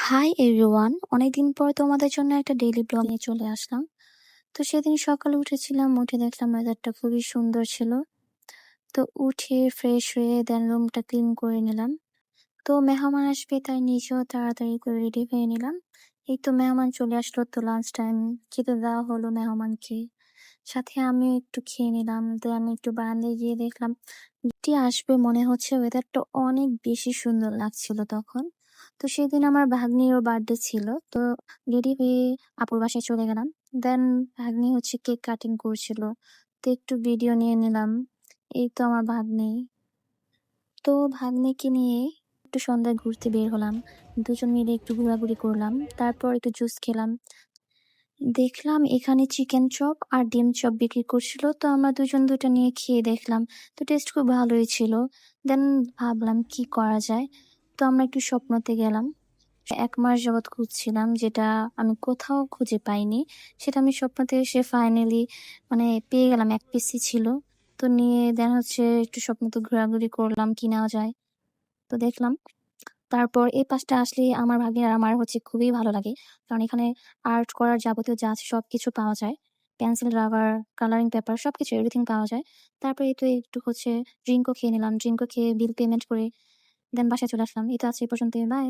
Hi everyone, অনেকদিন পর তোমাদের জন্য একটা ডেইলি ব্লগ নিয়ে চলে আসলাম। তো সেদিন সকালে উঠেছিলাম, উঠে দেখলাম ওয়েদারটা খুবই সুন্দর ছিল। তো উঠে ফ্রেশ হয়ে দেন রুমটা ক্লিন করে নিলাম। তো মেহমান আসবে তাই নিজেও তাড়াতাড়ি করে রেডি হয়ে নিলাম। এই তো মেহমান চলে আসলো, তো লাঞ্চ টাইম খেতে দেওয়া হলো মেহমানকে। সাথে আমি একটু খেয়ে নিলাম। তো আমি একটু বারান্দায় গিয়ে দেখলাম বৃষ্টি আসবে মনে হচ্ছে, ওয়েদারটা অনেক বেশি সুন্দর লাগছিল তখন। তো সেদিন আমার ভাগ্নিরও বার্থডে ছিল, তো রেডি হয়ে আপুর বাসায় চলে গেলাম। দেন ভাগ্নি হচ্ছে কেক কাটিং করছিল, তো একটু ভিডিও নিয়ে নিলাম। এই তো আমার ভাগ্নি। তো ভাগ্নিকে নিয়ে একটু সন্ধ্যায় ঘুরতে বের হলাম। দুজন মিলে একটু ঘোরাঘুরি করলাম, তারপর একটু জুস খেলাম। দেখলাম এখানে চিকেন চপ আর ডিম চপ বিক্রি করছিল, তো আমরা দুজন দুটো নিয়ে খেয়ে দেখলাম। তো টেস্ট খুব ভালোই ছিল। দেন ভাবলাম কি করা যায়। তো আমরা একটু স্বপ্নতে গেলাম। ১ মাস যাবৎ খুঁজছিলাম, যেটা আমি কোথাও খুঁজে পাইনি। সেটা আমি স্বপ্নতে এসে ফাইনালি মানে পেয়ে গেলাম, ১ পিসই ছিল। তো নিয়ে দেন হচ্ছে একটু স্বপ্নতে ঘোরাঘুরি করলাম কি নেওয়া যায়। তো দেখলাম। তারপর এই পাশটা আসলে আমার ভাগ্নের আর আমার হচ্ছে খুবই ভালো লাগে। কারণ এখানে আর্ট করার যাবতীয় যা আছে সবকিছু পাওয়া যায়। পেন্সিল, রাবার, কালারিং পেপার সবকিছু এভরিথিং পাওয়া যায়। তারপরে এই তো একটু হচ্ছে ড্রিংকও খেয়ে নিলাম। ড্রিংকও খেয়ে বিল পেমেন্ট করে দেন বাসায় চলে আসলাম। এই তো আজ এই পর্যন্তই। বাই।